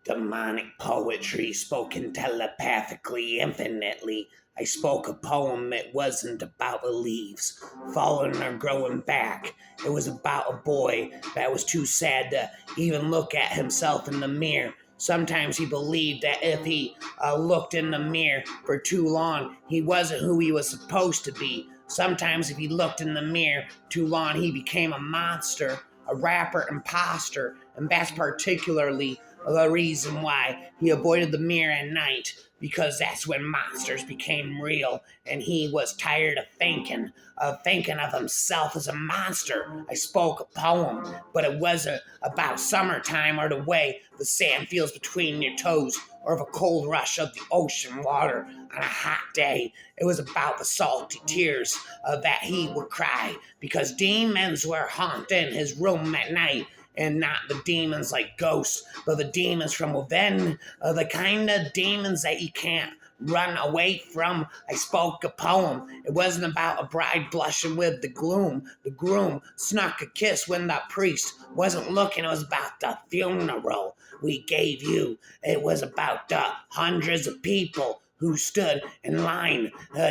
Demonic poetry spoken telepathically, infinitely. I spoke a poem. It wasn't about the leaves falling or growing back. It was about a boy that was too sad to even look at himself in the mirror. Sometimes he believed that if he looked in the mirror for too long, he wasn't who he was supposed to be. Sometimes if he looked in the mirror too long, he became a monster, a rapper imposter, and that's particularly the reason why he avoided the mirror at night, because that's when monsters became real, and he was tired of thinking of himself as a monster. I spoke a poem, but it wasn't about summertime or the way the sand feels between your toes, or of a cold rush of the ocean water on a hot day. It was about the salty tears that he would cry because demons were haunting his room at night, and not the demons like ghosts, but the demons from within, the kind of demons that you can't run away from. I spoke a poem. It wasn't about a bride blushing with the gloom. The groom snuck a kiss when the priest wasn't looking. It was about the funeral we gave you. It was about the hundreds of people who stood in line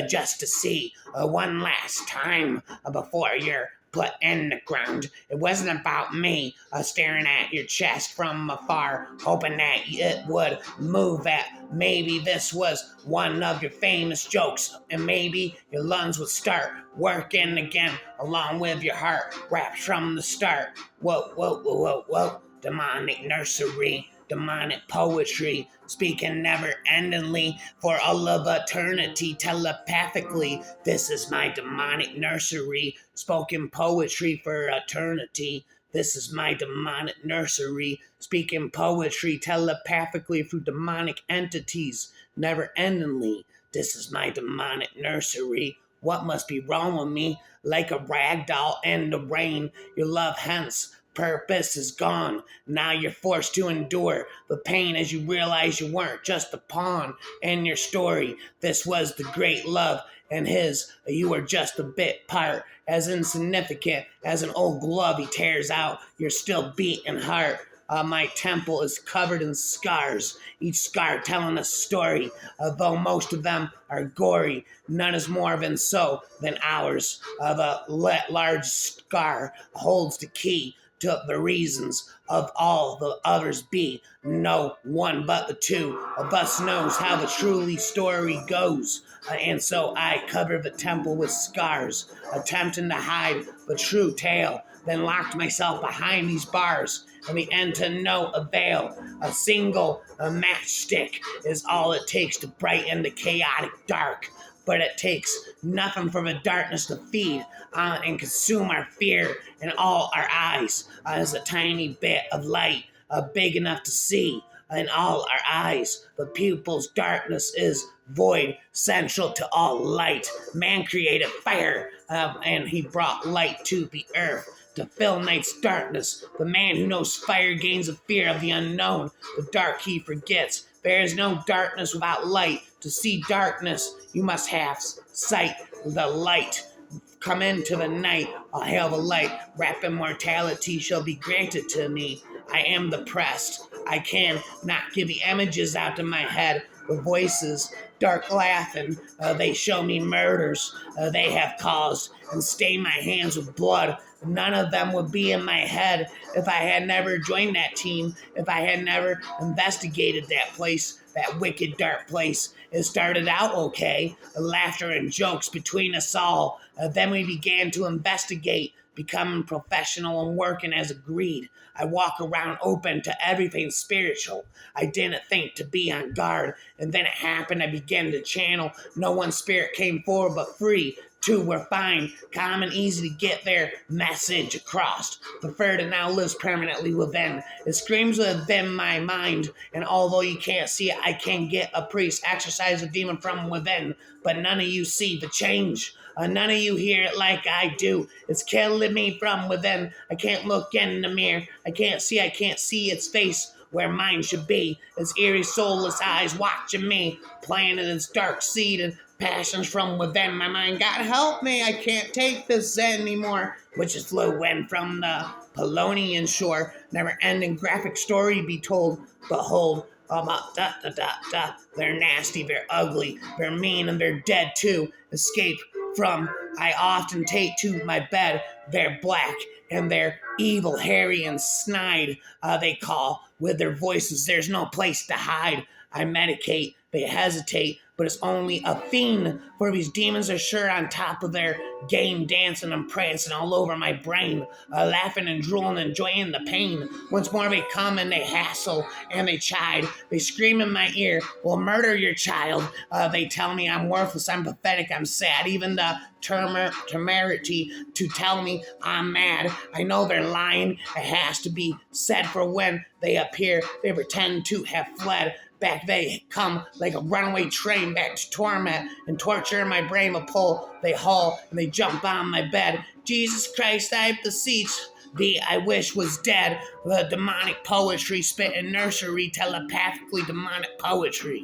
just to see one last time before you're put in the ground. It wasn't about me staring at your chest from afar, hoping that it would move. That maybe this was one of your famous jokes, and maybe your lungs would start working again, along with your heart wrapped from the start. Whoa, whoa, whoa, whoa, whoa. Demonic nursery, demonic poetry, speaking never endingly for all of eternity, telepathically. This is my demonic nursery, spoken poetry for eternity. This is my demonic nursery, speaking poetry telepathically through demonic entities, never endingly. This is my demonic nursery. What must be wrong with me? Like a rag doll in the rain, your love hence purpose is gone. Now you're forced to endure the pain as you realize you weren't just a pawn in your story. This was the great love, and his, you were just a bit part, as insignificant as an old glove he tears out your still beating heart. My temple is covered in scars, each scar telling a story, though most of them are gory. None is more than so than ours. Of a large scar holds the key to the reasons of all the others be. No one but the two of us knows how the truly story goes. And so I cover the temple with scars, attempting to hide the true tale, then locked myself behind these bars. In the end, to no avail. A single matchstick is all it takes to brighten the chaotic dark. But it takes nothing for the darkness to feed and consume our fear and all our eyes as a tiny bit of light, big enough to see in all our eyes. The pupil's darkness is void, central to all light. Man created fire, and he brought light to the earth to fill night's darkness. The man who knows fire gains a fear of the unknown. The dark he forgets. There is no darkness without light. To see darkness, you must have sight. The light. Come into the night. I'll hail the light. Rap immortality shall be granted to me. I am the pressed. I can not get the images out of my head. The voices, dark laughing, they show me murders they have caused and stain my hands with blood. None of them would be in my head if I had never joined that team, if I had never investigated that place, that wicked dark place. It started out okay, laughter and jokes between us all. Then we began to investigate, becoming professional and working as agreed. I walk around open to everything spiritual. I didn't think to be on guard, and then it happened. I began to channel. No one spirit came forward but free. Two were fine, calm and easy to get their message across. The third now lives permanently within. It screams within my mind, and although you can't see it, I can get a priest, exorcise a demon from within. But none of you see the change. None of you hear it like I do. It's killing me from within. I can't look in the mirror. I can't see its face where mine should be. His eerie, soulless eyes watching me, planting its dark seed and passions from within my mind. God help me, I can't take this anymore. Witches flew in from the Polonian shore, never-ending graphic story be told. Behold, about da da da da. They're nasty, they're ugly, they're mean, and they're dead too. Escape from I often take to my bed. They're black and they're evil, hairy, and snide. They call with their voices. There's no place to hide. I medicate, they hesitate, but it's only a fiend. For these demons are sure on top of their game, dancing and prancing all over my brain, laughing and drooling, enjoying the pain. Once more they come and they hassle and they chide. They scream in my ear, "We'll murder your child." They tell me I'm worthless, I'm pathetic, I'm sad. Even the temerity to tell me I'm mad. I know they're lying. It has to be said, for when they appear, they pretend to have fled. Back they come like a runaway train, back to torment and torture my brain. A pull, they haul, and they jump on my bed. Jesus Christ, I beseech thee, I wish was dead. The demonic poetry spit in nursery, telepathically demonic poetry.